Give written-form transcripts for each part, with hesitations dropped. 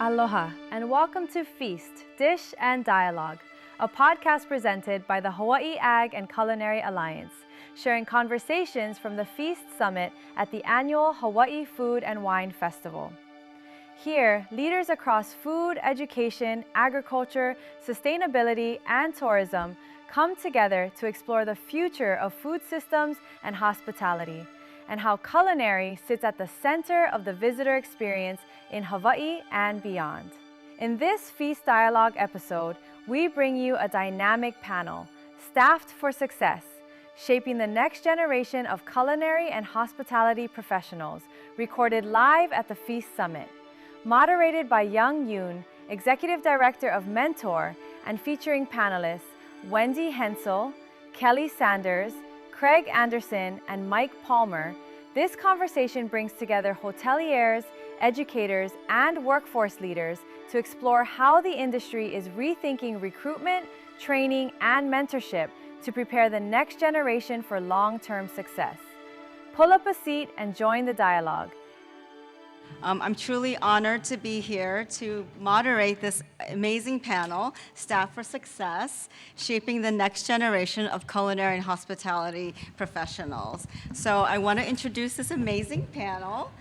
Aloha, and welcome to Feast, Dish, and Dialogue, a podcast presented by the Hawai'i Ag and Culinary Alliance, sharing conversations from the Feast Summit at the annual Hawai'i Food and Wine Festival. Here, leaders across food, education, agriculture, sustainability, and tourism come together to explore the future of food systems and hospitality, and how culinary sits at the center of the visitor experience in Hawaii and beyond. In this Feast Dialogue episode, we bring you a dynamic panel, Staffed for Success, shaping the next generation of culinary and hospitality professionals, recorded live at the Feast Summit. Moderated by Young Yoon, Executive Director of Ment'or, and featuring panelists Wendy Hensel, Kelly Sanders, Craig Anderson, and Mike Palmer, this conversation brings together hoteliers, educators, and workforce leaders to explore how the industry is rethinking recruitment, training, and mentorship to prepare the next generation for long-term success. Pull up a seat and join the dialogue. I'm truly honored to be here to moderate this amazing panel, Staff for Success, Shaping the Next Generation of Culinary and Hospitality Professionals. So I want to introduce this amazing panel.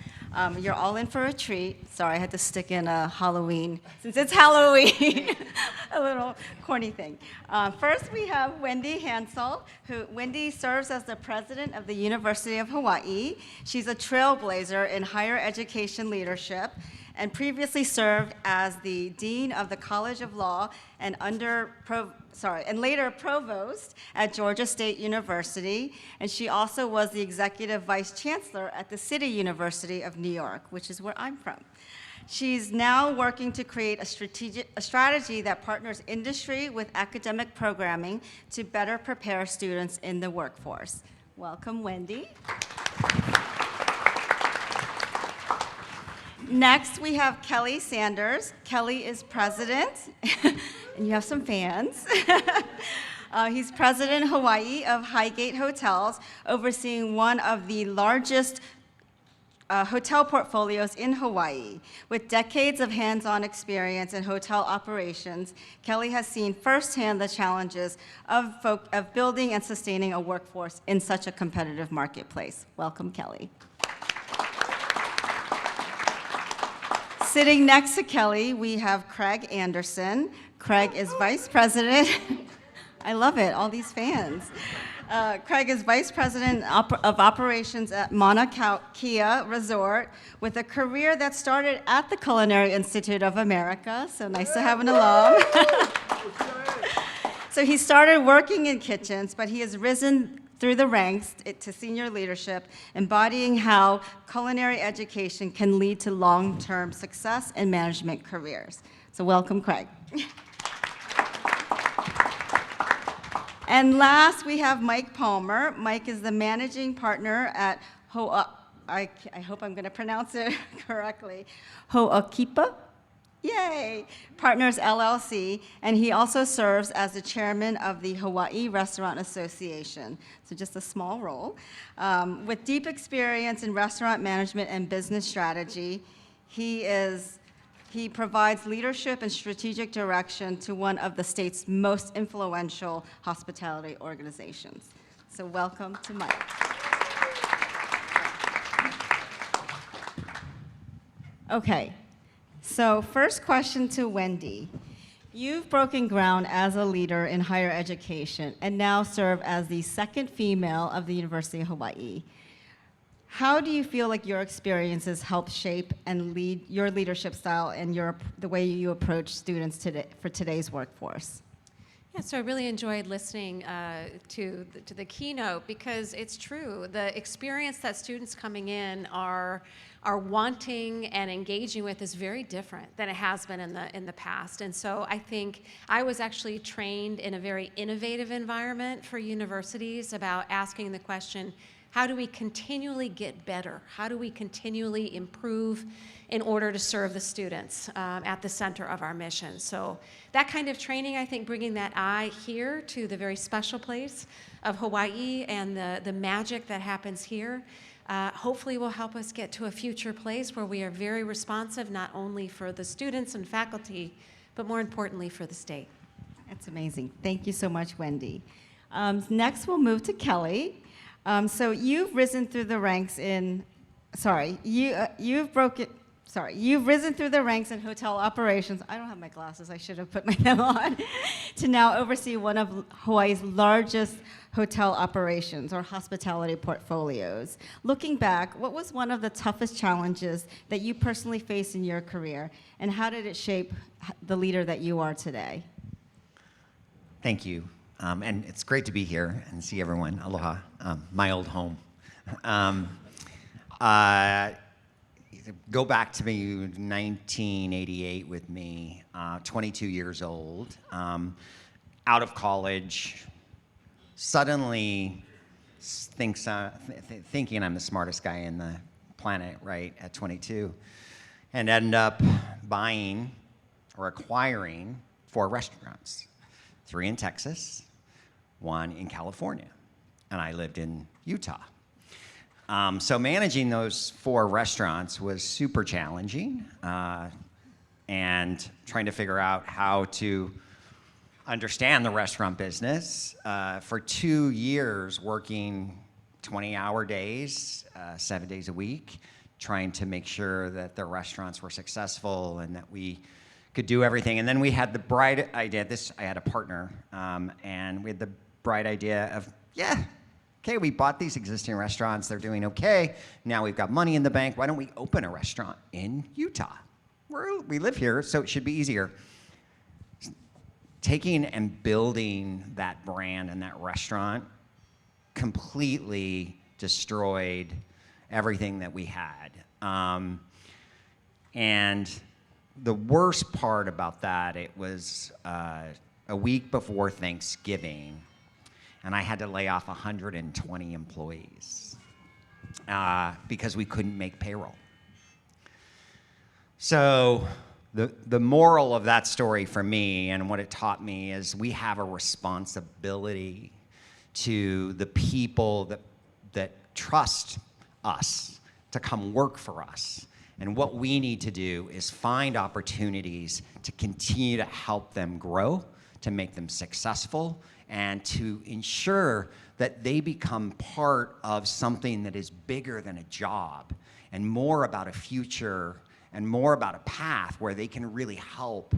You're all in for a treat. Sorry, I had to stick in a Halloween, since it's Halloween, a little corny thing. First, we have Wendy Hensel, Wendy serves as the president of the University of Hawaii. She's a trailblazer in higher education leadership and previously served as the dean of the College of Law and later provost at Georgia State University. And she also was the executive vice chancellor at the City University of New York, which is where I'm from. She's now working to create a strategy that partners industry with academic programming to better prepare students in the workforce. Welcome, Wendy. Next, we have Kelly Sanders. Kelly is president, and you have some fans. He's president in Hawaii of Highgate Hotels, overseeing one of the largest hotel portfolios in Hawaii. With decades of hands-on experience in hotel operations, Kelly has seen firsthand the challenges of building and sustaining a workforce in such a competitive marketplace. Welcome, Kelly. Sitting next to Kelly, we have Craig Anderson. Craig is vice president. I love it, all these fans. Craig is vice president of operations at Mauna Kia Resort with a career that started at the Culinary Institute of America. So nice to have an alum. So he started working in kitchens, but he has risen through the ranks to senior leadership, embodying how culinary education can lead to long-term success and management careers. So welcome, Craig. And last, we have Mike Palmer. Mike is the managing partner at I hope I'm going to pronounce it correctly, Ho'okipa. Yay! Partners LLC, and he also serves as the chairman of the Hawaii Restaurant Association, so just a small role. With deep experience in restaurant management and business strategy, he provides leadership and strategic direction to one of the state's most influential hospitality organizations. So welcome to Mike. Okay. So first question to Wendy. You've broken ground as a leader in higher education and now serve as the second female of the University of Hawaii. How do you feel like your experiences help shape and lead your leadership style and the way you approach students for today's workforce? Yeah, so I really enjoyed listening to the keynote because it's true. The experience that students coming in are wanting and engaging with is very different than it has been in the past. And so I think I was actually trained in a very innovative environment for universities about asking the question, how do we continually get better? How do we continually improve in order to serve the students at the center of our mission? So that kind of training, I think, bringing that eye here to the very special place of Hawaii and the magic that happens here hopefully will help us get to a future place where we are very responsive, not only for the students and faculty, but more importantly for the state. That's amazing. Thank you so much, Wendy. Next, we'll move to Kelly. So you've risen through the ranks in, you've risen through the ranks in hotel operations. I don't have my glasses. I should have put them on. To now oversee one of Hawaii's largest hotel operations or hospitality portfolios. Looking back, what was one of the toughest challenges that you personally faced in your career, and how did it shape the leader that you are today? Thank you. And it's great to be here and see everyone. Aloha, my old home. Go back to me 1988 with me, 22 years old, out of college, suddenly thinking I'm the smartest guy in the planet, right, at 22, and end up buying or acquiring 4 restaurants, 3 in Texas, 1 in California, and I lived in Utah. So managing those 4 restaurants was super challenging, and trying to figure out how to understand the restaurant business. For 2 years, working 20-hour days, 7 days a week, trying to make sure that the restaurants were successful and that we could do everything. And then we had the bright idea, I had a partner, and we had the bright idea of, okay, we bought these existing restaurants, they're doing okay, now we've got money in the bank, why don't we open a restaurant in Utah? We live here, so it should be easier. Taking and building that brand and that restaurant completely destroyed everything that we had. And the worst part about that, it was a week before Thanksgiving, and I had to lay off 120 employees because we couldn't make payroll. So the moral of that story for me and what it taught me is we have a responsibility to the people that trust us to come work for us. And what we need to do is find opportunities to continue to help them grow, to make them successful, and to ensure that they become part of something that is bigger than a job and more about a future and more about a path where they can really help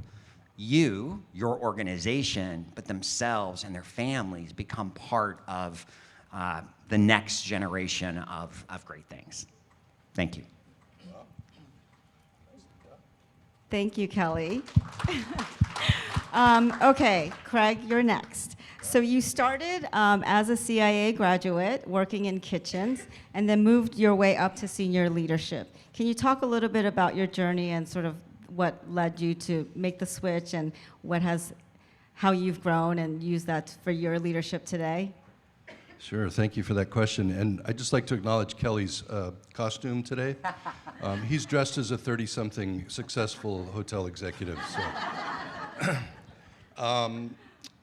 you, your organization, but themselves and their families become part of the next generation of great things. Thank you. Thank you, Kelly. Okay, Craig, you're next. So you started as a CIA graduate working in kitchens and then moved your way up to senior leadership. Can you talk a little bit about your journey and sort of what led you to make the switch and how you've grown and used that for your leadership today? Sure, thank you for that question. And I'd just like to acknowledge Kelly's costume today. He's dressed as a 30-something successful hotel executive.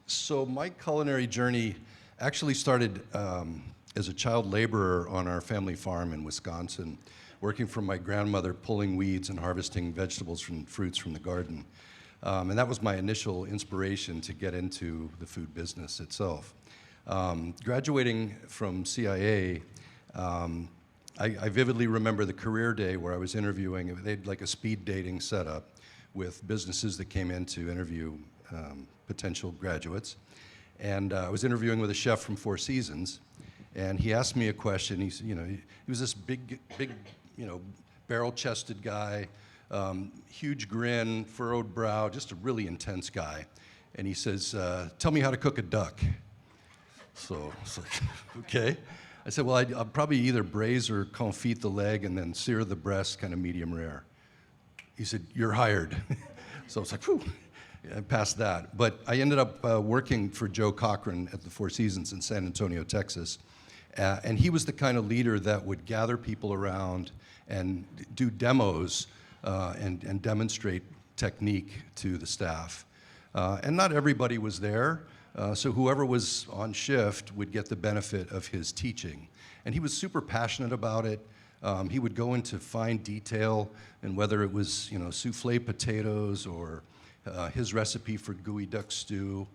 So my culinary journey actually started as a child laborer on our family farm in Wisconsin, working for my grandmother, pulling weeds and harvesting vegetables and fruits from the garden. And that was my initial inspiration to get into the food business itself. Graduating from CIA, I vividly remember the career day where I was interviewing. They had like a speed dating setup with businesses that came in to interview potential graduates. And I was interviewing with a chef from Four Seasons, and he asked me a question. He was this big, barrel-chested guy, huge grin, furrowed brow, just a really intense guy. And he says, "Tell me how to cook a duck." So it's like, okay. I said, well, I'll probably either braise or confit the leg and then sear the breast, kind of medium rare. He said, "You're hired." So I was like, whew, I passed that. But I ended up working for Joe Cochran at the Four Seasons in San Antonio, Texas. And he was the kind of leader that would gather people around and do demos and demonstrate technique to the staff. And not everybody was there. So whoever was on shift would get the benefit of his teaching. And he was super passionate about it. He would go into fine detail, and whether it was, souffle potatoes or his recipe for gooey duck stew,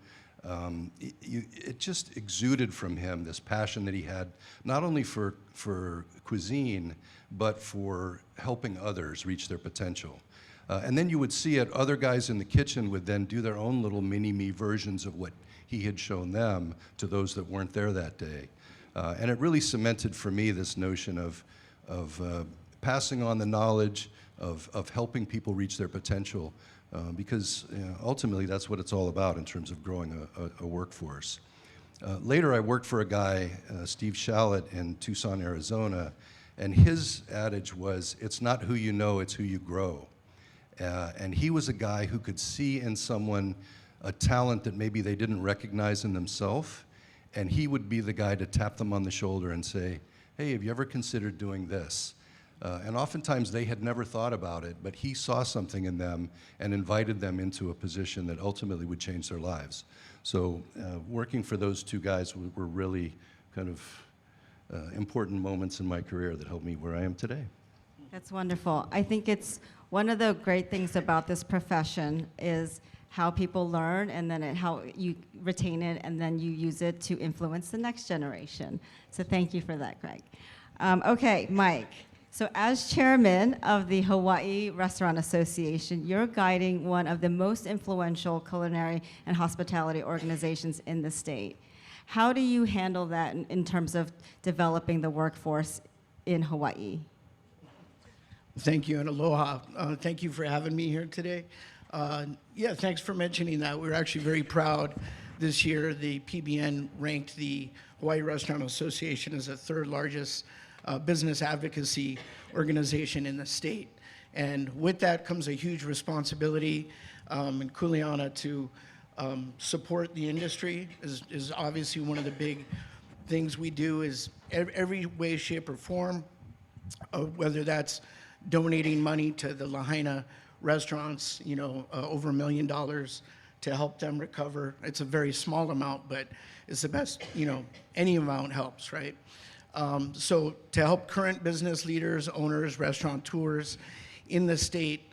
it just exuded from him this passion that he had, not only for cuisine, but for helping others reach their potential. And then you would see it, other guys in the kitchen would then do their own little mini-me versions of what he had shown them to those that weren't there that day. And it really cemented for me this notion of passing on the knowledge, of helping people reach their potential, because ultimately that's what it's all about in terms of growing a workforce. Later I worked for a guy, Steve Shallett, in Tucson, Arizona, and his adage was, it's not who you know, it's who you grow. And he was a guy who could see in someone a talent that maybe they didn't recognize in themselves, and he would be the guy to tap them on the shoulder and say, hey, have you ever considered doing this? And oftentimes they had never thought about it, but he saw something in them and invited them into a position that ultimately would change their lives. So working for those two guys were really kind of important moments in my career that helped me where I am today. That's wonderful. I think it's one of the great things about this profession is how people learn, and then how you retain it, and then you use it to influence the next generation. So thank you for that, Greg. Okay, Mike. So as chairman of the Hawaii Restaurant Association, you're guiding one of the most influential culinary and hospitality organizations in the state. How do you handle that in terms of developing the workforce in Hawaii? Thank you, and aloha. Thank you for having me here today. Yeah, thanks for mentioning that. We're actually very proud this year. The PBN ranked the Hawaii Restaurant Association as the third largest business advocacy organization in the state. And with that comes a huge responsibility in Kuleana to support the industry is obviously one of the big things we do is every way, shape, or form, whether that's donating money to the Lahaina restaurants, over $1 million to help them recover. It's a very small amount, but it's the best, any amount helps, right? So to help current business leaders, owners, restaurateurs in the state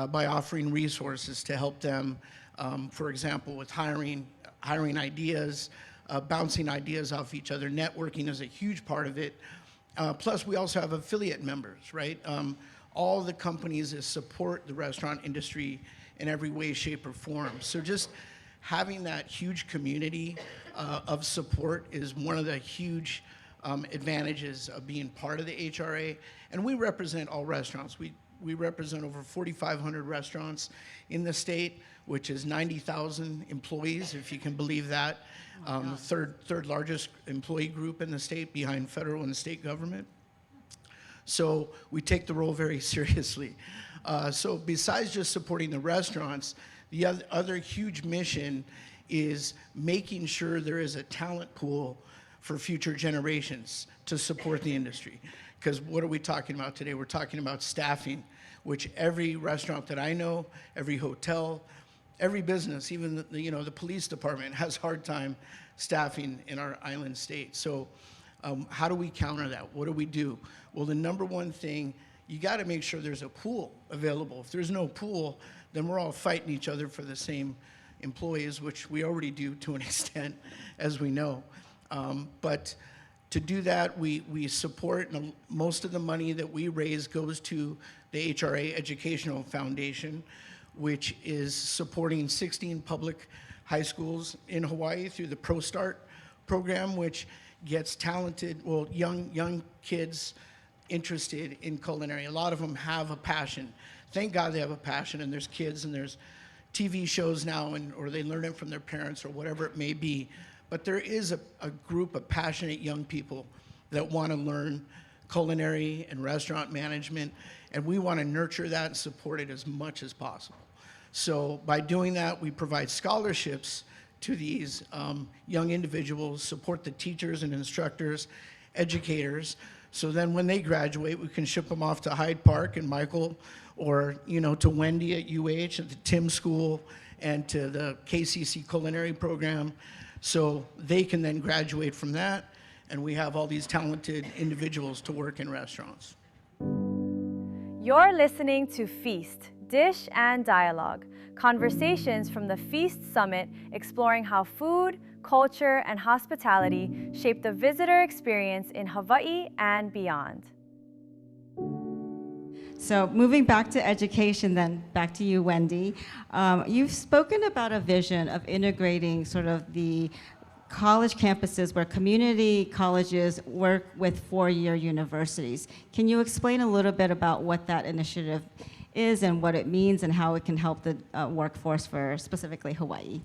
by offering resources to help them, for example, with hiring ideas, bouncing ideas off each other. Networking is a huge part of it. Plus, we also have affiliate members, right? All the companies that support the restaurant industry in every way, shape, or form. So just having that huge community of support is one of the huge advantages of being part of the HRA. And we represent all restaurants. We represent over 4,500 restaurants in the state, which is 90,000 employees, if you can believe that. Third largest employee group in the state behind federal and state government. So we take the role very seriously. So besides just supporting the restaurants, the other huge mission is making sure there is a talent pool for future generations to support the industry. Because what are we talking about today? We're talking about staffing, which every restaurant that I know, every hotel, every business, even the police department has a hard time staffing in our island state. So how do we counter that? What do we do? Well, the number one thing, you got to make sure there's a pool available. If there's no pool, then we're all fighting each other for the same employees, which we already do to an extent, as we know. But to do that, we support, and most of the money that we raise goes to the HRA Educational Foundation, which is supporting 16 public high schools in Hawaii through the Pro Start program, which gets talented, young kids interested in culinary. A lot of them have a passion. Thank God they have a passion, and there's kids and there's TV shows now, or they learn it from their parents or whatever it may be. But there is a group of passionate young people that want to learn culinary and restaurant management, and we want to nurture that and support it as much as possible. So by doing that, we provide scholarships to these young individuals, support the teachers and instructors, educators, so then when they graduate, we can ship them off to Hyde Park and Michael, or to Wendy at UH, at the Tim School, and to the KCC Culinary program. So they can then graduate from that, and we have all these talented individuals to work in restaurants. You're listening to Feast, Dish and Dialogue, conversations from the Feast Summit exploring how food, culture, and hospitality shape the visitor experience in Hawaii and beyond. So moving back to education then, back to you, Wendy. You've spoken about a vision of integrating sort of the college campuses where community colleges work with four-year universities. Can you explain a little bit about what that initiative is and what it means and how it can help the workforce for specifically Hawaii?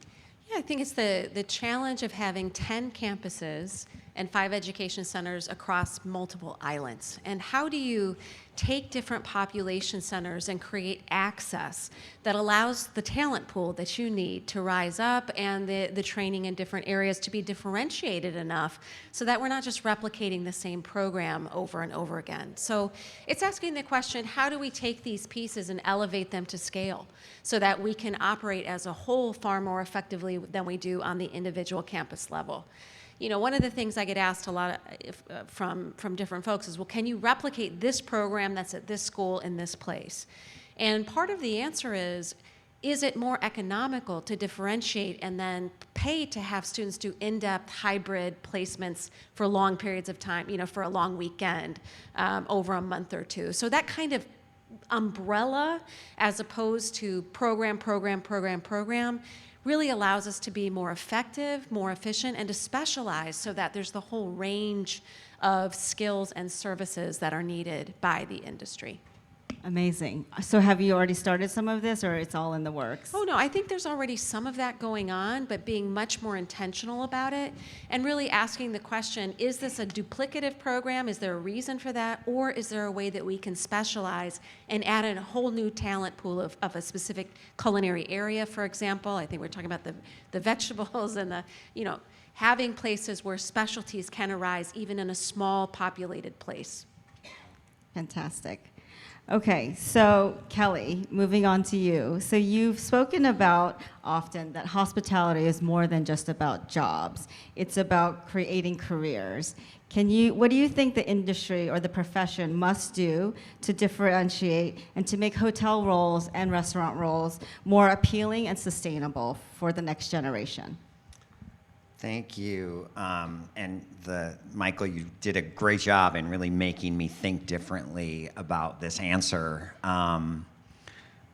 Yeah, I think it's the challenge of having 10 campuses and 5 education centers across multiple islands. And how do you take different population centers and create access that allows the talent pool that you need to rise up and the training in different areas to be differentiated enough so that we're not just replicating the same program over and over again. So it's asking the question, how do we take these pieces and elevate them to scale so that we can operate as a whole far more effectively than we do on the individual campus level? You know, one of the things I get asked a lot from different folks is, well, can you replicate this program that's at this school in this place? And part of the answer is it more economical to differentiate and then pay to have students do in-depth hybrid placements for long periods of time, you know, for a long weekend, over a month or two? So that kind of umbrella, as opposed to program, really allows us to be more effective, more efficient, and to specialize so that there's the whole range of skills and services that are needed by the industry. Amazing. So have you already started some of this, or it's all in the works? Oh, no, I think there's already some of that going on, but being much more intentional about it and really asking the question, is this a duplicative program? Is there a reason for that? Or is there a way that we can specialize and add in a whole new talent pool of a specific culinary area, for example? I think we're talking about the vegetables and having places where specialties can arise even in a small populated place. Fantastic. Okay, so Kelly, moving on to you. So you've spoken about often that hospitality is more than just about jobs. It's about creating careers. What do you think the industry or the profession must do to differentiate and to make hotel roles and restaurant roles more appealing and sustainable for the next generation? Thank you. Michael, you did a great job in really making me think differently about this answer.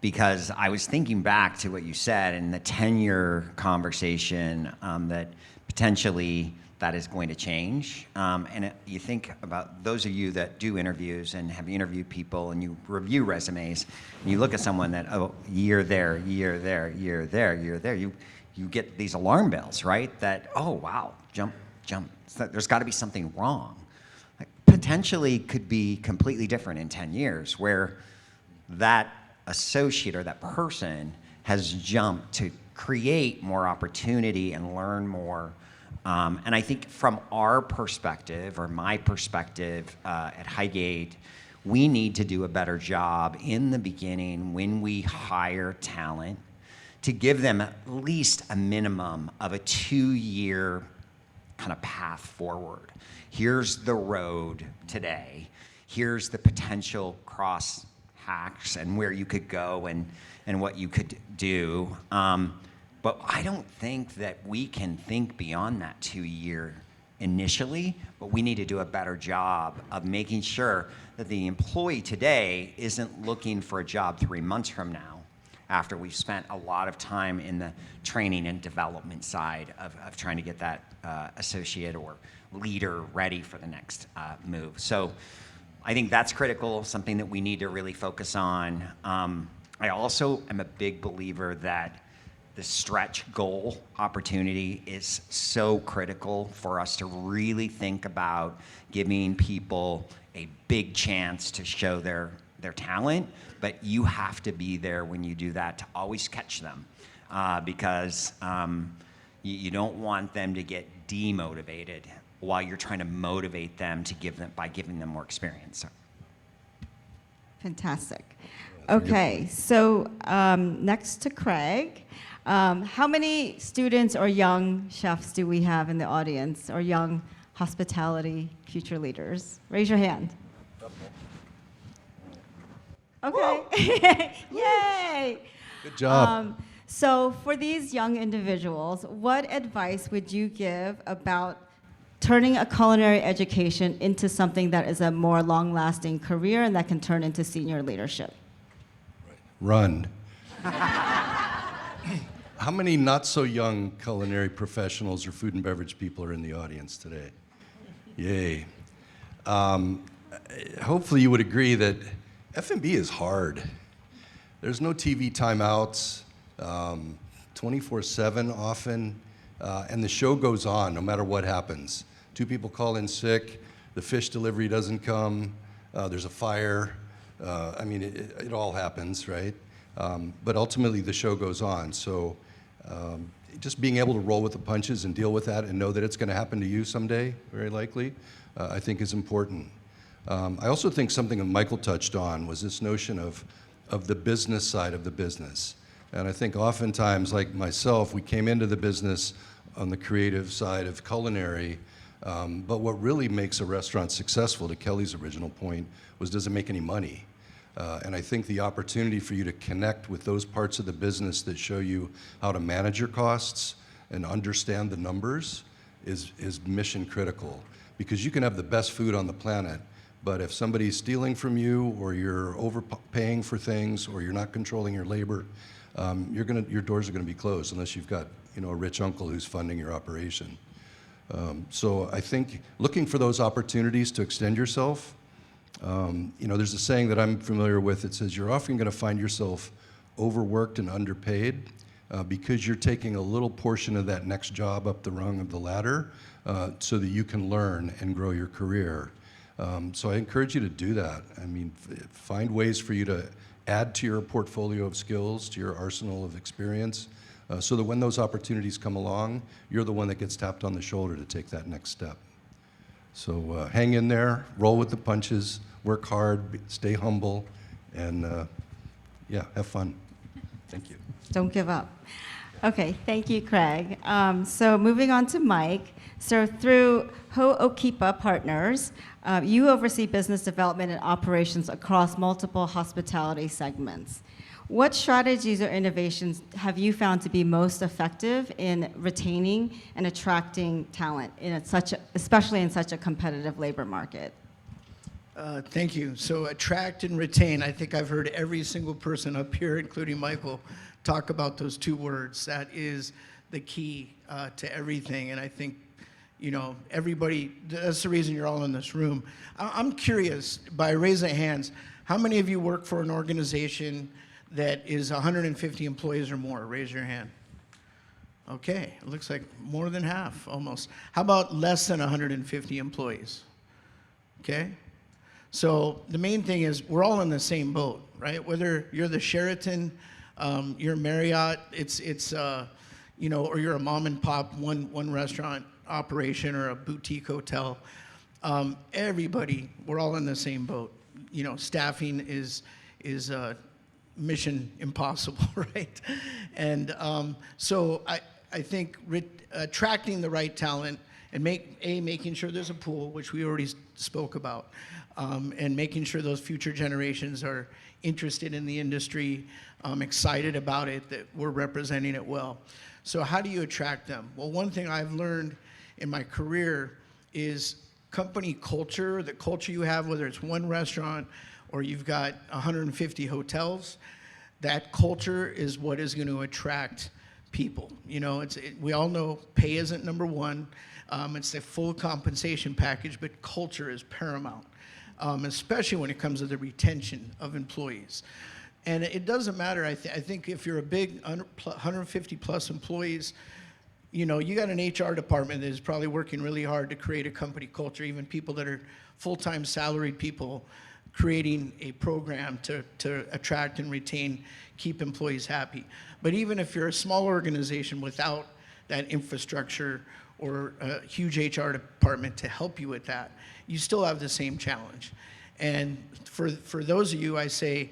Because I was thinking back to what you said in the tenure conversation, that potentially that is going to change. You think about those of you that do interviews and have interviewed people and you review resumes, and you look at someone that, year there, year there, year there, year there, you get these alarm bells, right? That, oh, wow, jump. There's got to be something wrong. Like, potentially could be completely different in 10 years, where that associate or that person has jumped to create more opportunity and learn more. And I think from our perspective, or my perspective at Highgate, we need to do a better job in the beginning when we hire talent to give them at least a minimum of a 2-year kind of path forward. Here's the road today. Here's the potential cross hacks and where you could go and what you could do. But I don't think that we can think beyond that 2-year initially, but we need to do a better job of making sure that the employee today isn't looking for a job 3 months from now, after we've spent a lot of time in the training and development side of trying to get that associate or leader ready for the next move. So I think that's critical, something that we need to really focus on. I also am a big believer that the stretch goal opportunity is so critical for us to really think about giving people a big chance to show their talent, but you have to be there when you do that to always catch them, because you don't want them to get demotivated while you're trying to motivate them by giving them more experience. Fantastic. Okay, so next to Craig, how many students or young chefs do we have in the audience, or young hospitality future leaders? Raise your hand. Okay. Yay! Good job. So for these young individuals, what advice would you give about turning a culinary education into something that is a more long-lasting career and that can turn into senior leadership? Run. How many not so young culinary professionals or food and beverage people are in the audience today? Yay. Hopefully you would agree that F&B is hard. There's no TV timeouts, 24/7 often, and the show goes on no matter what happens. 2 people call in sick, the fish delivery doesn't come, there's a fire. I mean, it all happens, right? But ultimately the show goes on. So just being able to roll with the punches and deal with that and know that it's going to happen to you someday, very likely, I think is important. I also think something that Michael touched on was this notion of the business side of the business. And I think oftentimes, like myself, we came into the business on the creative side of culinary, but what really makes a restaurant successful, to Kelly's original point, was does it make any money? And I think the opportunity for you to connect with those parts of the business that show you how to manage your costs and understand the numbers is mission critical. Because you can have the best food on the planet, but if somebody's stealing from you, or you're overpaying for things, or you're not controlling your labor, your doors are going to be closed unless you've got a rich uncle who's funding your operation. So I think looking for those opportunities to extend yourself. There's a saying that I'm familiar with. It says you're often going to find yourself overworked and underpaid because you're taking a little portion of that next job up the rung of the ladder so that you can learn and grow your career. So I encourage you to do that. I mean, find ways for you to add to your portfolio of skills, to your arsenal of experience, so that when those opportunities come along, you're the one that gets tapped on the shoulder to take that next step. So hang in there, roll with the punches, work hard, stay humble, and have fun. Thank you. Don't give up. Okay, thank you, Craig. So moving on to Mike. So through Ho'okipa Partners, you oversee business development and operations across multiple hospitality segments. What strategies or innovations have you found to be most effective in retaining and attracting talent, especially in such a competitive labor market? Thank you. So attract and retain. I think I've heard every single person up here, including Michael, talk about those 2 words. That is the key to everything. And I think, everybody, that's the reason you're all in this room. I'm curious, by raise of hands, how many of you work for an organization that is 150 employees or more? Raise your hand. Okay, it looks like more than half, almost. How about less than 150 employees? Okay. So the main thing is we're all in the same boat, right? Whether you're the Sheraton, you're Marriott, or you're a mom and pop one restaurant operation or a boutique hotel. Everybody, we're all in the same boat. Staffing is mission impossible, right? And so I think attracting the right talent and making sure there's a pool, which we already spoke about, and making sure those future generations are interested in the industry, excited about it, that we're representing it well. So how do you attract them? Well, one thing I've learned in my career is company culture, the culture you have, whether it's one restaurant or you've got 150 hotels, that culture is what is going to attract people. We all know pay isn't number one. It's the full compensation package, but culture is paramount, especially when it comes to the retention of employees. And it doesn't matter. I think if you're a big 150 plus employees, you got an HR department that is probably working really hard to create a company culture, even people that are full-time salaried people, creating a program to attract and retain, keep employees happy. But even if you're a small organization without that infrastructure or a huge HR department to help you with that, you still have the same challenge. And for those of you, I say,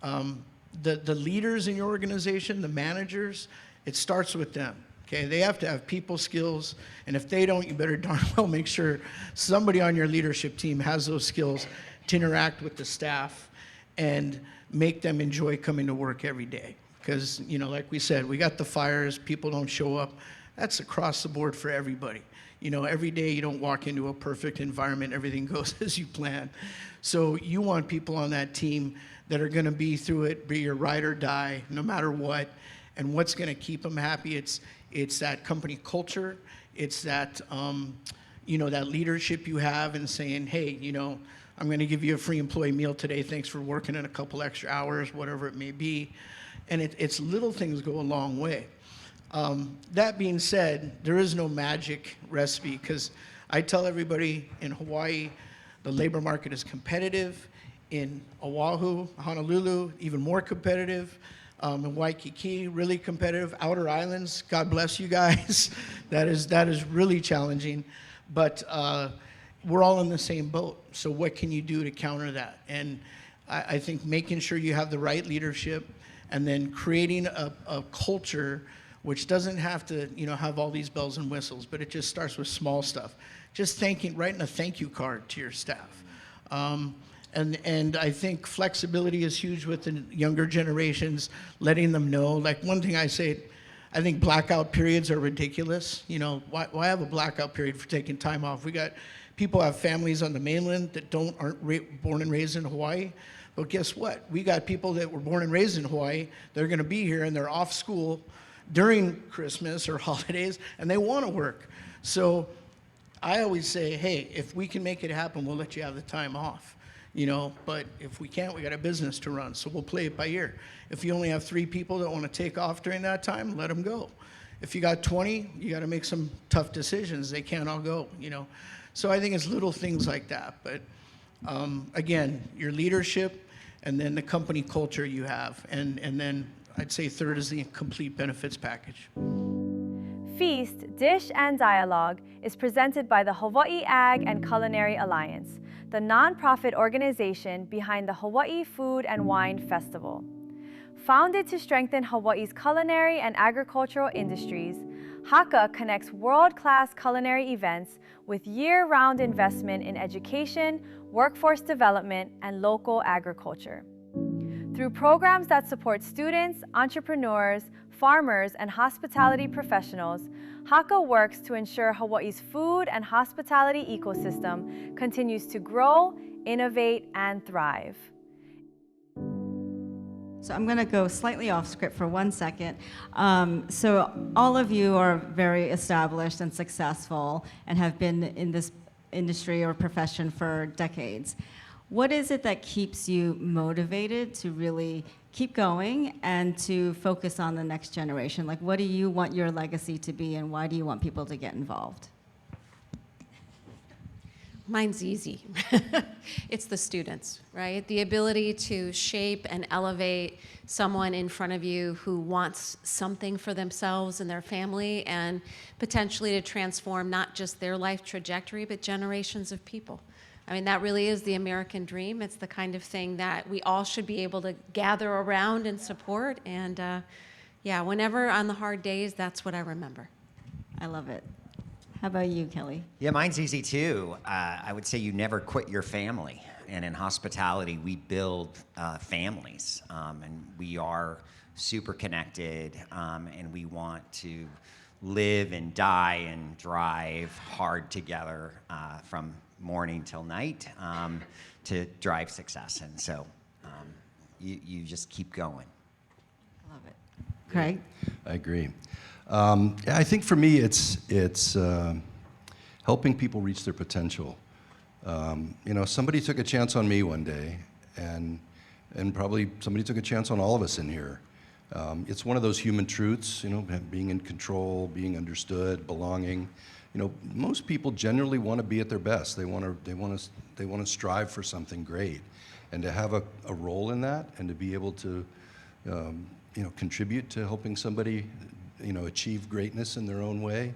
The leaders in your organization, the managers, it starts with them. Okay, they have to have people skills, and if they don't, you better darn well make sure somebody on your leadership team has those skills to interact with the staff and make them enjoy coming to work every day. Because, you know, like we said, we got the fires, people don't show up. That's across the board for everybody. You know, every day you don't walk into a perfect environment, everything goes as you plan. So you want people on that team that are gonna be through it, be your ride or die, no matter what. And what's gonna keep them happy, it's that company culture, it's that, you know, that leadership you have and saying, hey, you know, I'm gonna give you a free employee meal today, thanks for working in a couple extra hours, whatever it may be. And it's little things go a long way. That being said, there is no magic recipe, because I tell everybody in Hawaii, the labor market is competitive. In Oahu, Honolulu, even more competitive. In Waikiki, really competitive. Outer Islands, God bless you guys. that is really challenging. But we're all in the same boat. So what can you do to counter that? And I think making sure you have the right leadership, and then creating a culture which doesn't have to, you know, have all these bells and whistles, but it just starts with small stuff. Just writing a thank you card to your staff. And I think flexibility is huge with the younger generations, letting them know. Like, one thing I say, I think blackout periods are ridiculous. You know, why have a blackout period for taking time off? We got people have families on the mainland that aren't born and raised in Hawaii. But guess what? We got people that were born and raised in Hawaii. They're going to be here, and they're off school during Christmas or holidays, and they want to work. So I always say, hey, if we can make it happen, we'll let you have the time off. You know, but if we can't, we got a business to run, so we'll play it by ear. If you only have 3 people that want to take off during that time, let them go. If you got 20, you got to make some tough decisions. They can't all go, you know. So I think it's little things like that. But again, your leadership, and then the company culture you have, and then I'd say third is the complete benefits package. Feast, Dish, and Dialogue is presented by the Hawaii Ag and Culinary Alliance, the nonprofit organization behind the Hawaii Food and Wine Festival. Founded to strengthen Hawaii's culinary and agricultural industries, HACA connects world-class culinary events with year-round investment in education, workforce development, and local agriculture. Through programs that support students, entrepreneurs, farmers, and hospitality professionals, HACA works to ensure Hawaii's food and hospitality ecosystem continues to grow, innovate, and thrive. So I'm going to go slightly off script for 1 second. So all of you are very established and successful and have been in this industry or profession for decades. What is it that keeps you motivated to really keep going and to focus on the next generation? Like, what do you want your legacy to be, and why do you want people to get involved? Mine's easy. It's the students, right? The ability to shape and elevate someone in front of you who wants something for themselves and their family, and potentially to transform not just their life trajectory, but generations of people. I mean, that really is the American dream. It's the kind of thing that we all should be able to gather around and support. And yeah, whenever on the hard days, that's what I remember. I love it. How about you, Kelly? Yeah, mine's easy too. I would say you never quit your family. And in hospitality, we build families. And we are super connected. And we want to live and die and drive hard together from morning till night to drive success. And so you just keep going. I love it. Craig? I agree. Yeah, I think for me, it's helping people reach their potential. You know, somebody took a chance on me one day, and probably somebody took a chance on all of us in here. It's one of those human truths, you know, being in control, being understood, belonging. You know, most people generally want to be at their best. They want to strive for something great, and to have a role in that, and to be able to, you know, contribute to helping somebody, you know, achieve greatness in their own way,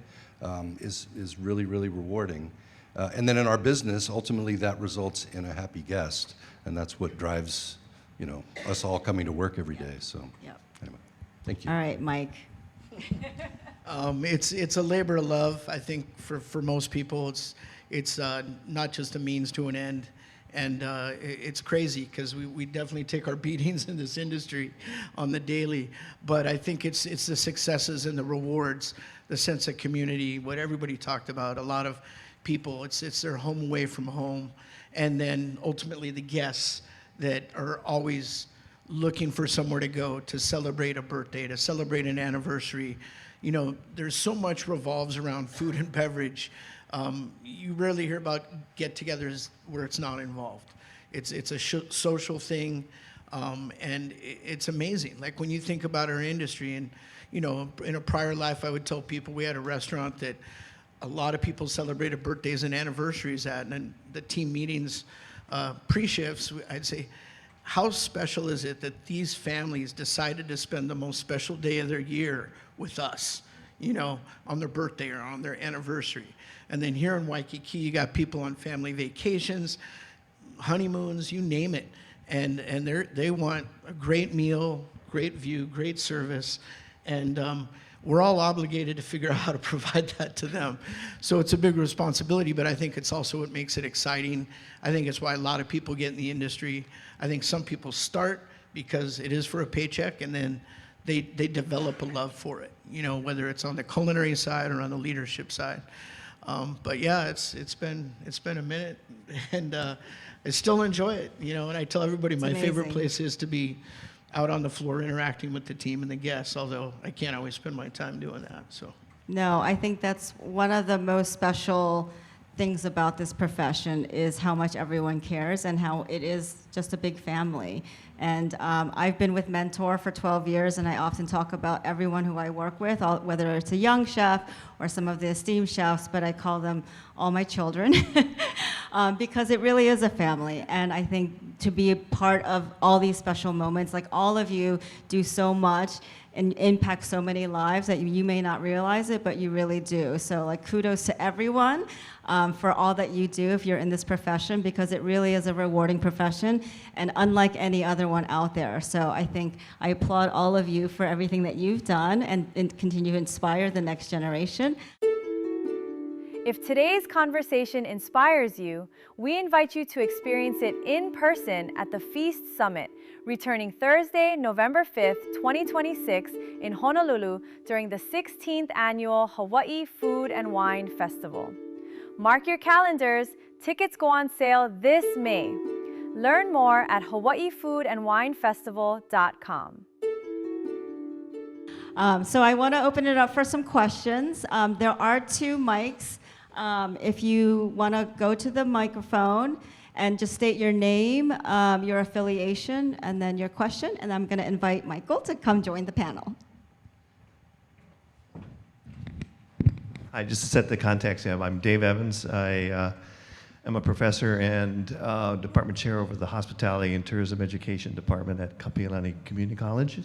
is really, really rewarding. And then in our business, ultimately that results in a happy guest, and that's what drives us all coming to work every day. So Yep. anyway, thank you. All right, Mike. It's a labor of love. I think for most people, it's not just a means to an end. And it's crazy because we definitely take our beatings in this industry on the daily. But I think it's the successes and the rewards, the sense of community, what everybody talked about. A lot of people, it's their home away from home. And then ultimately the guests that are always looking for somewhere to go to celebrate a birthday, to celebrate an anniversary. There's so much revolves around food and beverage. You rarely hear about get-togethers where it's not involved. It's a social thing, and it's amazing. Like when you think about our industry, and in a prior life, I would tell people we had a restaurant that a lot of people celebrated birthdays and anniversaries at, and then the team meetings, pre-shifts, I'd say, how special is it that these families decided to spend the most special day of their year with us, on their birthday or on their anniversary? And then here in Waikiki, you got people on family vacations, honeymoons, you name it. And they want a great meal, great view, great service. And we're all obligated to figure out how to provide that to them. So it's a big responsibility, but I think it's also what makes it exciting. I think it's why a lot of people get in the industry. I think some people start because it is for a paycheck, and then they develop a love for it, whether it's on the culinary side or on the leadership side. But yeah, it's been a minute, and I still enjoy it, and I tell everybody my favorite place is to be out on the floor interacting with the team and the guests, although I can't always spend my time doing that. So No, I think that's one of the most special things about this profession is how much everyone cares and how it is just a big family. And I've been with Ment'or for 12 years, and I often talk about everyone who I work with, whether it's a young chef or some of the esteemed chefs, but I call them all my children because it really is a family. And I think to be a part of all these special moments, like all of you do so much and impact so many lives that you may not realize it, but you really do. So like kudos to everyone for all that you do if you're in this profession, because it really is a rewarding profession and unlike any other one out there. So I think I applaud all of you for everything that you've done and continue to inspire the next generation. If today's conversation inspires you, we invite you to experience it in person at the Feast Summit, returning Thursday, November 5th, 2026 in Honolulu during the 16th Annual Hawai'i Food and Wine Festival. Mark your calendars, tickets go on sale this May. Learn more at hawaiifoodandwinefestival.com. So I want to open it up for some questions. There are 2 mics. If you want to go to the microphone and just state your name, your affiliation, and then your question, and I'm going to invite Michael to come join the panel. Hi, just to set the context, I'm Dave Evans. I am a professor and department chair over the Hospitality and Tourism Education Department at Culinary Community College.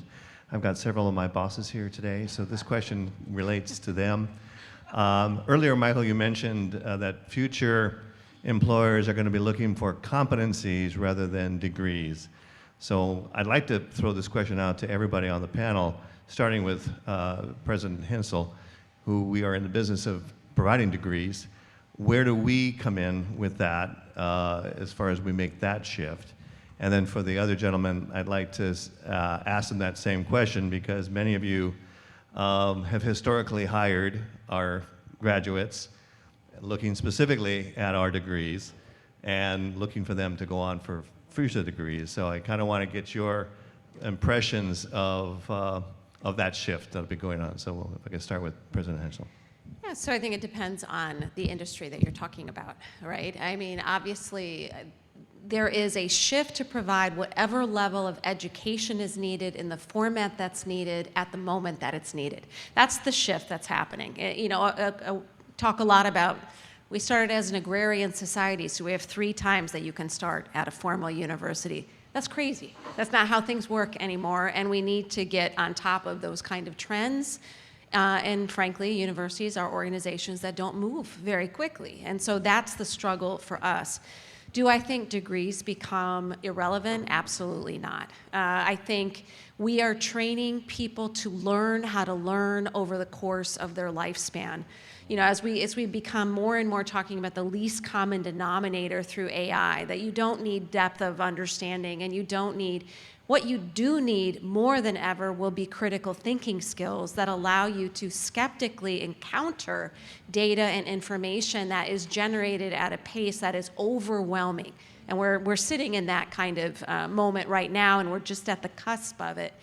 I've got several of my bosses here today, so this question relates to them. Earlier, Michael, you mentioned that future employers are going to be looking for competencies rather than degrees. So I'd like to throw this question out to everybody on the panel, starting with President Hensel, who we are in the business of providing degrees. Where do we come in with that as far as we make that shift? And then for the other gentleman, I'd like to ask them that same question, because many of you have historically hired our graduates, looking specifically at our degrees and looking for them to go on for future degrees. So I kind of want to get your impressions of that shift that'll be going on. So if I could start with President Hensel. Yeah, so I think it depends on the industry that you're talking about, right? I mean, obviously, there is a shift to provide whatever level of education is needed in the format that's needed at the moment that it's needed. That's the shift that's happening. Talk a lot about, we started as an agrarian society, so we have 3 times that you can start at a formal university. That's crazy. That's not how things work anymore, and we need to get on top of those kind of trends. And frankly, universities are organizations that don't move very quickly, and so that's the struggle for us. Do I think degrees become irrelevant? Absolutely not. I think we are training people to learn how to learn over the course of their lifespan. You know, as we become more and more talking about the least common denominator through AI, that you don't need depth of understanding and you don't need, what you do need more than ever will be critical thinking skills that allow you to skeptically encounter data and information that is generated at a pace that is overwhelming. And we're sitting in that kind of moment right now, and we're just at the cusp of it.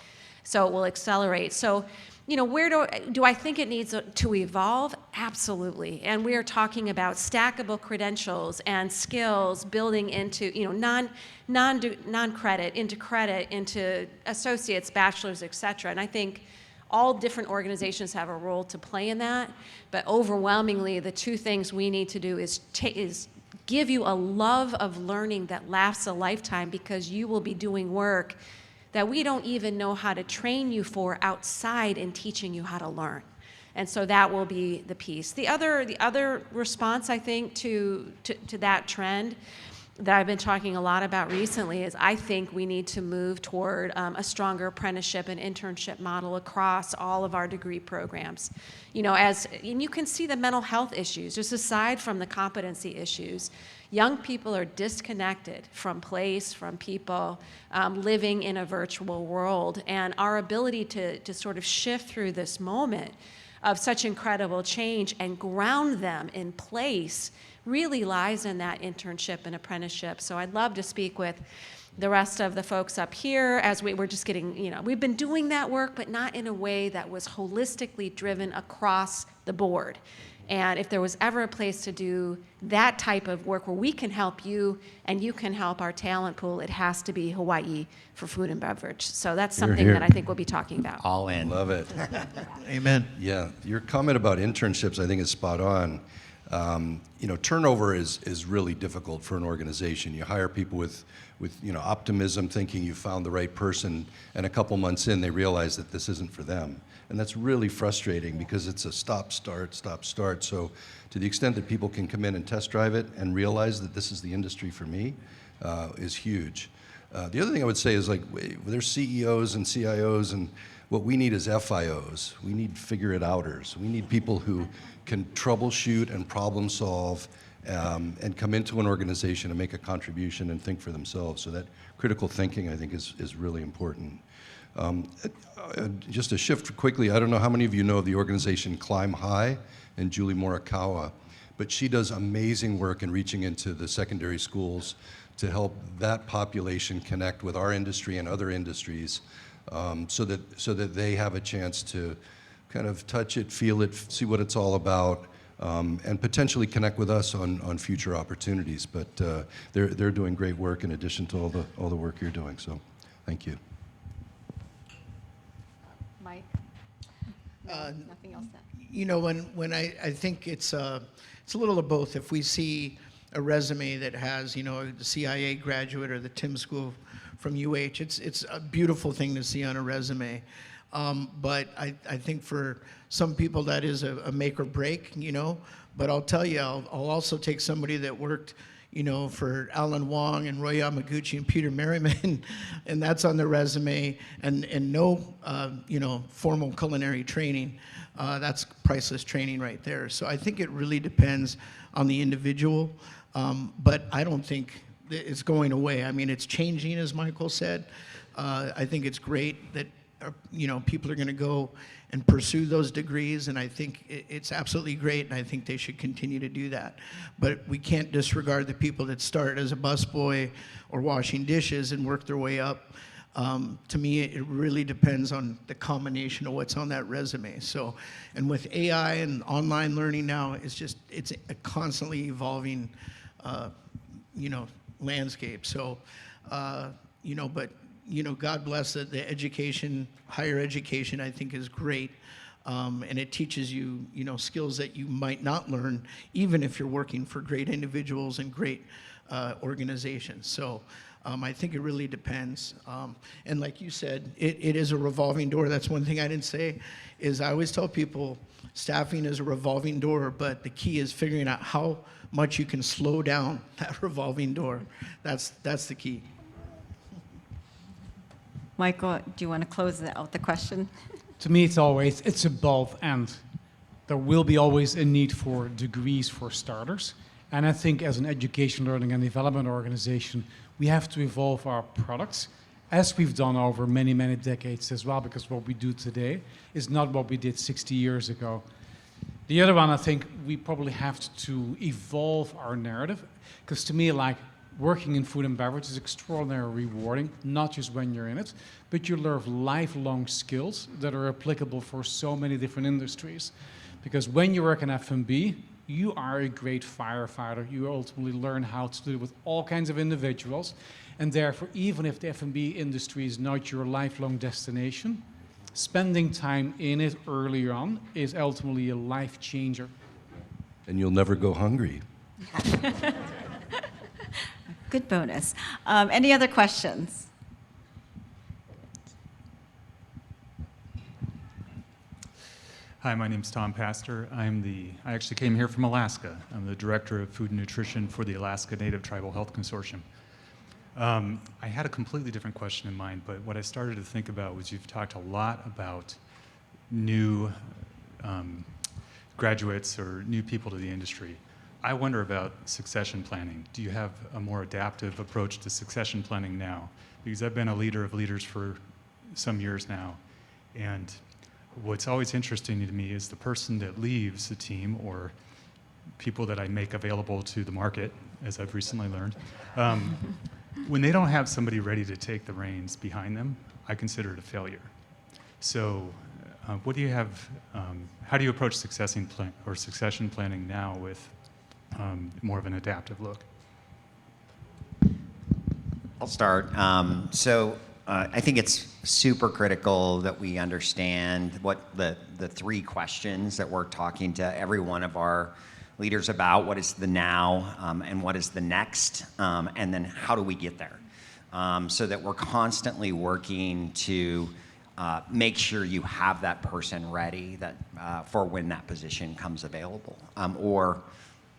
So it will accelerate. So, you know, where do I think it needs to evolve? Absolutely. And we are talking about stackable credentials and skills building into, you know, non-credit, into credit, into associates, bachelors, et cetera. And I think all different organizations have a role to play in that. But overwhelmingly, the two things we need to do is give you a love of learning that lasts a lifetime, because you will be doing work that we don't even know how to train you for outside in teaching you how to learn. And so that will be the piece. The other response, I think, to that trend that I've been talking a lot about recently is I think we need to move toward a stronger apprenticeship and internship model across all of our degree programs. You know, and you can see the mental health issues, just aside from the competency issues. Young people are disconnected from place, from people, living in a virtual world. And our ability to sort of shift through this moment of such incredible change and ground them in place really lies in that internship and apprenticeship. So I'd love to speak with the rest of the folks up here as we're just getting, you know, we've been doing that work, but not in a way that was holistically driven across the board. And if there was ever a place to do that type of work where we can help you and you can help our talent pool, it has to be Hawaii for food and beverage. So that's something that I think we'll be talking about. All in. Love it. Amen. Yeah, your comment about internships, I think, is spot on. You know, turnover is really difficult for an organization. You hire people with you know, optimism, thinking you found the right person, and a couple months in, they realize that this isn't for them. And that's really frustrating because it's a stop, start. So to the extent that people can come in and test drive it and realize that this is the industry for me, is huge. The other thing I would say is, like, there's CEOs and CIOs, and what we need is FIOs. We need figure-it-outers. We need people who can troubleshoot and problem solve and come into an organization and make a contribution and think for themselves. So that critical thinking, I think, is really important. Just to shift quickly, I don't know how many of you know of the organization Climb High and Julie Morikawa, but she does amazing work in reaching into the secondary schools to help that population connect with our industry and other industries, so that they have a chance to kind of touch it, feel it, see what it's all about, and potentially connect with us on future opportunities. But they're doing great work in addition to all the work you're doing. So, thank you. Mike? No, nothing else to add. You know, when I think it's a little of both. If we see a resume that has, you know, the CIA graduate or the TIM school from UH, it's a beautiful thing to see on a resume. But I think for some people that is a make or break, you know. But I'll tell you, I'll also take somebody that worked, you know, for Alan Wong and Roy Yamaguchi and Peter Merriman, and that's on the resume, and no, you know, formal culinary training. That's priceless training right there. So I think it really depends on the individual, but I don't think it's going away. I mean, it's changing, as Michael said. I think it's great that, you know, people are going to go and pursue those degrees, and I think it's absolutely great, and I think they should continue to do that. But we can't disregard the people that start as a busboy or washing dishes and work their way up. To me, it really depends on the combination of what's on that resume. So, and with AI and online learning now, it's a constantly evolving, you know, landscape. So, you know, but, you know, God bless the education, higher education, I think is great. And it teaches you, you know, skills that you might not learn, even if you're working for great individuals and great organizations. So I think it really depends. And like you said, it is a revolving door. That's one thing I didn't say, is I always tell people staffing is a revolving door, but the key is figuring out how much you can slow down that revolving door. That's the key. Michael, do you want to close out the question? To me, it's a both and. There will be always a need for degrees for starters. And I think as an education, learning, and development organization, we have to evolve our products, as we've done over many, many decades as well, because what we do today is not what we did 60 years ago. The other one, I think we probably have to evolve our narrative, because to me, like, working in food and beverage is extraordinarily rewarding, not just when you're in it, but you learn lifelong skills that are applicable for so many different industries. Because when you work in F&B, you are a great firefighter. You ultimately learn how to deal with all kinds of individuals. And therefore, even if the F&B industry is not your lifelong destination, spending time in it early on is ultimately a life changer. And you'll never go hungry. Good bonus. Any other questions? Hi, my name's Tom Pastor. I actually came here from Alaska. I'm the Director of Food and Nutrition for the Alaska Native Tribal Health Consortium. I had a completely different question in mind, but what I started to think about was you've talked a lot about new graduates or new people to the industry. I wonder about succession planning. Do you have a more adaptive approach to succession planning now? Because I've been a leader of leaders for some years now, and what's always interesting to me is the person that leaves the team, or people that I make available to the market, as I've recently learned, when they don't have somebody ready to take the reins behind them, I consider it a failure. So what do you have, how do you approach succession planning now with more of an adaptive look? I'll start. I think it's super critical that we understand what the three questions that we're talking to every one of our leaders about. What is the now, and what is the next, and then how do we get there? So that we're constantly working to make sure you have that person ready for when that position comes available, or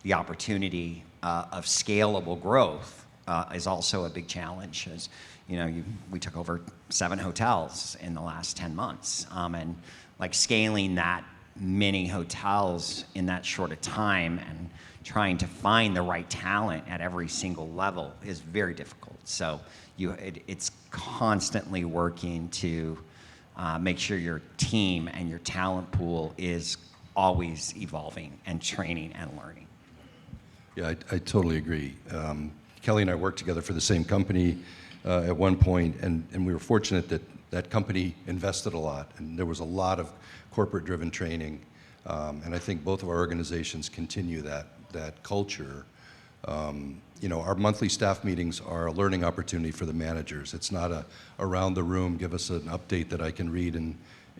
the opportunity of scalable growth is also a big challenge. As you know, we took over 7 hotels in the last 10 months, and like scaling that many hotels in that short a time and trying to find the right talent at every single level is very difficult. So it's constantly working to make sure your team and your talent pool is always evolving and training and learning. Yeah, I totally agree. Kelly and I worked together for the same company at one point, and we were fortunate that that company invested a lot, and there was a lot of corporate-driven training, and I think both of our organizations continue that culture. Our monthly staff meetings are a learning opportunity for the managers. It's not a around the room, give us an update that I can read in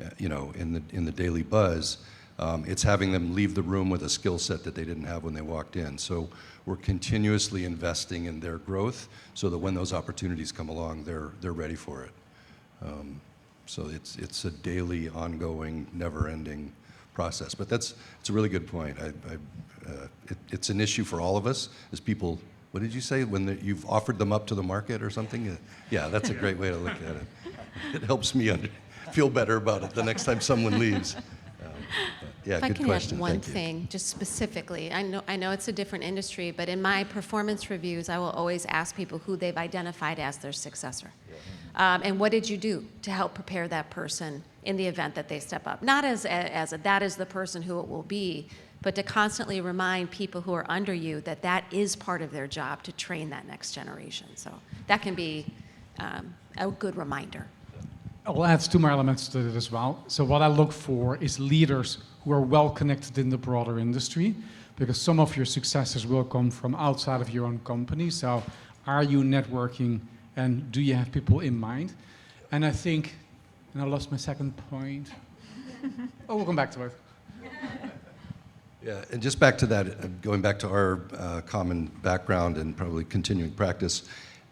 the daily buzz. It's having them leave the room with a skill set that they didn't have when they walked in. So we're continuously investing in their growth so that when those opportunities come along, they're ready for it. So it's a daily, ongoing, never-ending process. But it's a really good point. It's an issue for all of us as people. What did you say? When you've offered them up to the market or something? Yeah, that's a great way to look at it. It helps me feel better about it the next time someone leaves. Yeah, good question. If I can add one thing, just specifically, I know it's a different industry, but in my performance reviews, I will always ask people who they've identified as their successor. And what did you do to help prepare that person in the event that they step up? Not as that is the person who it will be, but to constantly remind people who are under you that that is part of their job, to train that next generation. So that can be a good reminder. I'll add 2 more elements to it as well. So what I look for is leaders who are well connected in the broader industry, because some of your successes will come from outside of your own company. So are you networking, and do you have people in mind? And I think, and I lost my second point. We'll come back to it. Yeah, and just back to that, going back to our common background and probably continuing practice,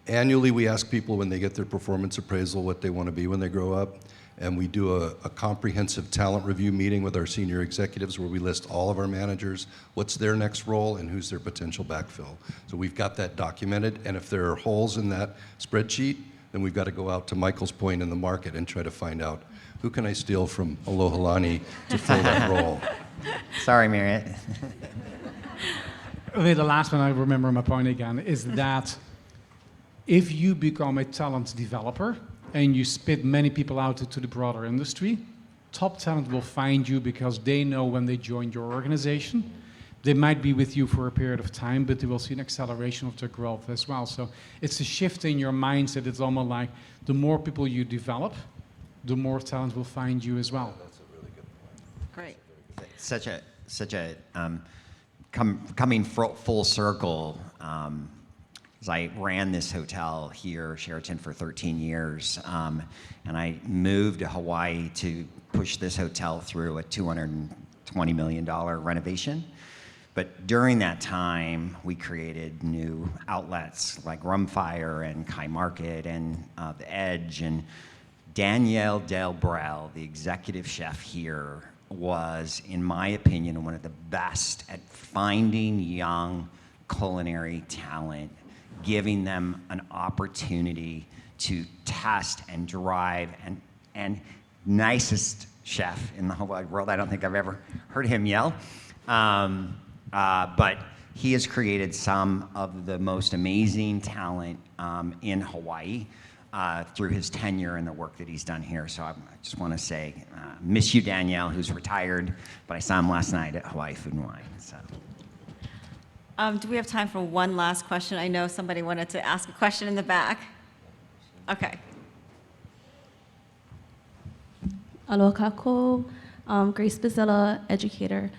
Annually, we ask people when they get their performance appraisal what they want to be when they grow up. And we do a comprehensive talent review meeting with our senior executives where we list all of our managers, what's their next role, and who's their potential backfill. So we've got that documented, and if there are holes in that spreadsheet, then we've got to go out to Michael's point in the market and try to find out who can I steal from Alohalani to fill that role. Sorry, Marriott. Okay, the last one I remember my point again is that if you become a talent developer and you spit many people out to the broader industry, top talent will find you because they know when they join your organization, they might be with you for a period of time, but they will see an acceleration of their growth as well. So it's a shift in your mindset. It's almost like the more people you develop, the more talent will find you as well. That's a really good point. Such a coming full circle. I ran this hotel here, Sheraton, for 13 years, and I moved to Hawaii to push this hotel through a $220 million renovation. But during that time, we created new outlets like Rumfire and Kai Market and The Edge. And Danielle Del Brel, the executive chef here, was, in my opinion, one of the best at finding young culinary talent, giving them an opportunity to test and drive, and nicest chef in the whole wide world. I don't think I've ever heard him yell. But he has created some of the most amazing talent in Hawaii through his tenure and the work that he's done here. So I just want to say, miss you, Danielle, who's retired, but I saw him last night at Hawaii Food and Wine. So. Do we have time for one last question? I know somebody wanted to ask a question in the back. Okay. Aloha kako, Grace Bazilla, educator.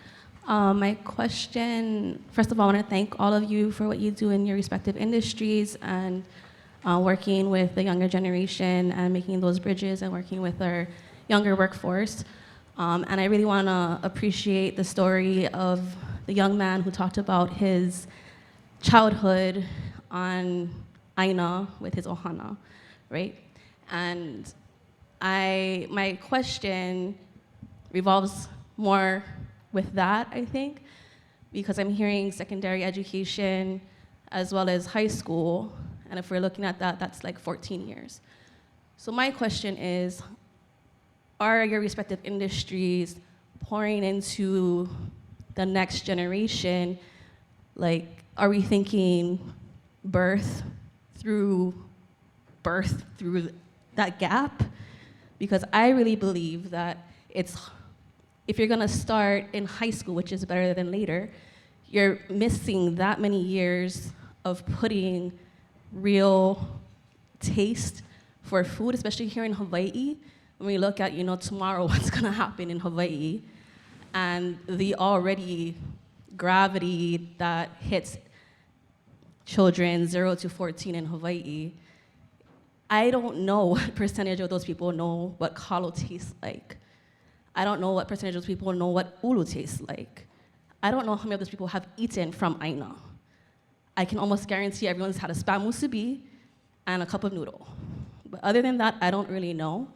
My question, first of all, I want to thank all of you for what you do in your respective industries and working with the younger generation and making those bridges and working with our younger workforce. And I really want to appreciate the story of the young man who talked about his childhood on Aina with his ohana, right? And my question revolves more with that, I think, because I'm hearing secondary education as well as high school, and if we're looking at that, that's like 14 years. So my question is, are your respective industries pouring into the next generation? Like, are we thinking birth through that gap? Because I really believe that if you're gonna start in high school, which is better than later, you're missing that many years of putting real taste for food, especially here in Hawaii. When we look at, tomorrow what's gonna happen in Hawaii, and the already gravity that hits children 0 to 14 in Hawaii, I don't know what percentage of those people know what kalo tastes like. I don't know what percentage of those people know what ulu tastes like. I don't know how many of those people have eaten from Aina. I can almost guarantee everyone's had a spam musubi and a cup of noodle. But other than that, I don't really know.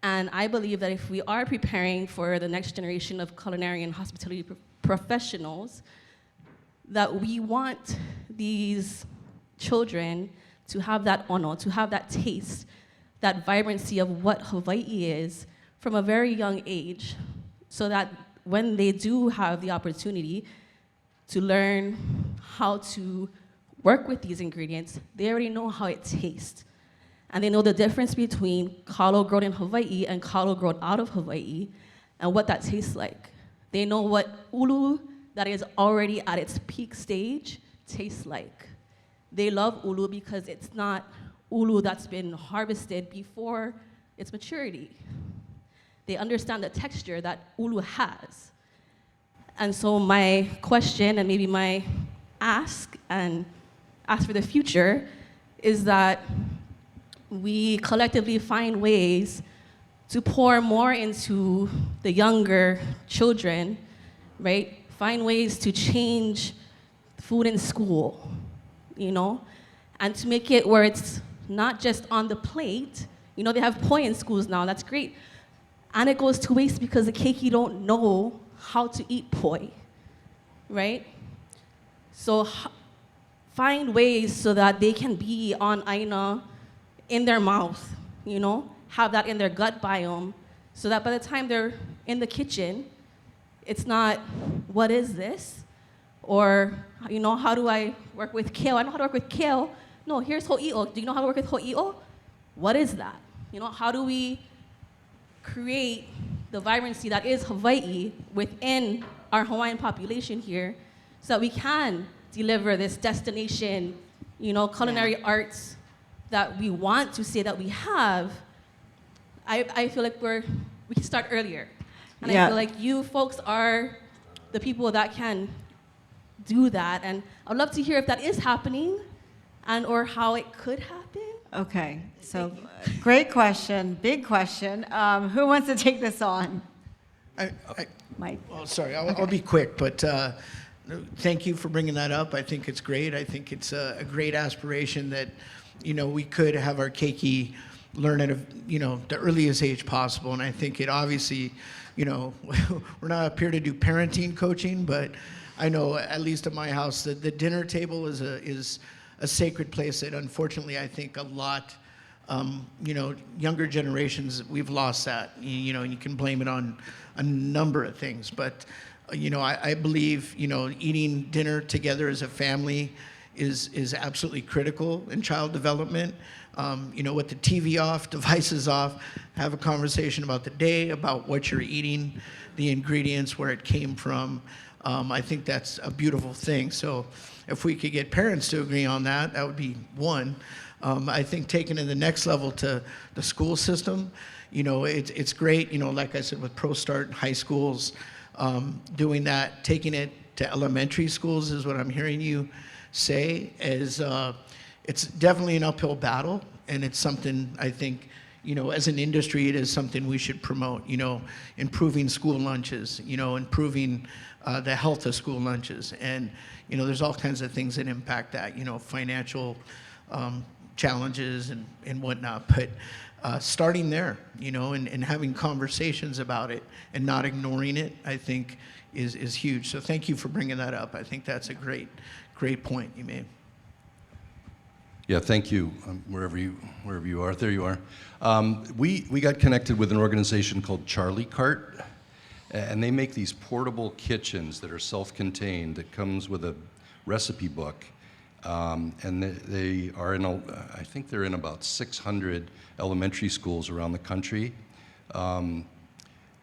And I believe that if we are preparing for the next generation of culinary and hospitality professionals, that we want these children to have that ono, to have that taste, that vibrancy of what Hawaii is from a very young age, so that when they do have the opportunity to learn how to work with these ingredients, they already know how it tastes. And they know the difference between kalo grown in Hawaii and kalo grown out of Hawaii and what that tastes like. They know what ulu that is already at its peak stage tastes like. They love ulu because it's not ulu that's been harvested before its maturity. They understand the texture that ulu has. And so my question, and maybe my ask for the future, is that we collectively find ways to pour more into the younger children, right? Find ways to change food in school, and to make it where it's not just on the plate. You know, they have poi in schools now, that's great. And it goes to waste because the keiki don't know how to eat poi, right? So find ways so that they can be on aina in their mouth, you know, have that in their gut biome, so that by the time they're in the kitchen, it's not, what is this? Or, you know, how do I work with kale? I know how to work with kale. No, here's ho'i'o. Do you know how to work with ho'i'o? What is that? You know, how do we create the vibrancy that is Hawaii within our Hawaiian population here so that we can deliver this destination, you know, culinary arts that we want to say that we have. I feel like we can start earlier. And I feel like you folks are the people that can do that. And I'd love to hear if that is happening and or how it could happen. Okay, so great question, big question. Who wants to take this on? Mike. Well, sorry, I'll be quick, but thank you for bringing that up. I think it's great. I think it's a great aspiration that, you know, we could have our keiki learn at the earliest age possible. And I think it obviously, you know, we're not up here to do parenting coaching, but I know at least at my house that the dinner table is a sacred place that unfortunately I think a lot, you know, younger generations, we've lost that. You know, and you can blame it on a number of things, but you know, I believe, you know, eating dinner together as a family is absolutely critical in child development. You know, with the TV off, devices off, have a conversation about the day, about what you're eating, the ingredients, where it came from. I think that's a beautiful thing. So if we could get parents to agree on that, that would be one. I think taking it to the next level to the school system, you know, it's great, you know, like I said, with Pro Start in high schools, doing that, taking it to elementary schools is what I'm hearing you say, is it's definitely an uphill battle, and it's something I think, you know, as an industry, it is something we should promote, you know, improving school lunches, you know, improving the health of school lunches. And, you know, there's all kinds of things that impact that, you know, financial challenges and whatnot. But starting there, you know, and having conversations about it and not ignoring it, I think is huge. So thank you for bringing that up. I think that's a great point you made. Yeah, thank you. Wherever you are, there you are. We got connected with an organization called Charlie Cart, and they make these portable kitchens that are self-contained, that comes with a recipe book, and they are in I think they're in about 600 elementary schools around the country, and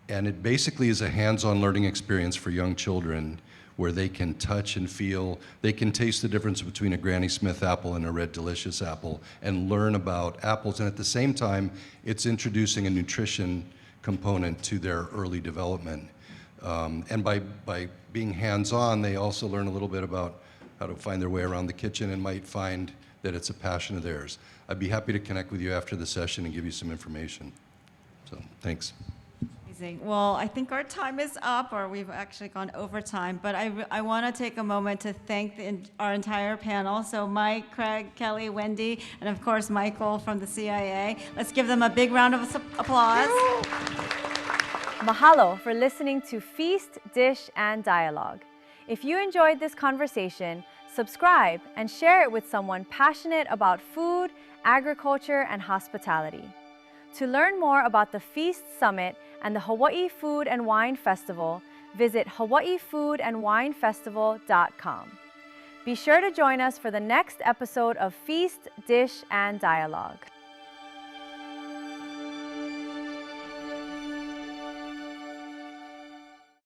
it basically is a hands-on learning experience for young children, where they can touch and feel, they can taste the difference between a Granny Smith apple and a Red Delicious apple, and learn about apples. And at the same time, it's introducing a nutrition component to their early development. And by being hands-on, they also learn a little bit about how to find their way around the kitchen, and might find that it's a passion of theirs. I'd be happy to connect with you after the session and give you some information. So, thanks. Well, I think our time is up, or we've actually gone over time, but I want to take a moment to thank our entire panel. So Mike, Craig, Kelly, Wendy, and of course Michael from the CIA. Let's give them a big round of applause. Mahalo for listening to Feast, Dish, and Dialogue. If you enjoyed this conversation, subscribe and share it with someone passionate about food, agriculture, and hospitality. To learn more about the Feast Summit and the Hawaii Food and Wine Festival, visit hawaiifoodandwinefestival.com. Be sure to join us for the next episode of Feast, Dish, and Dialogue.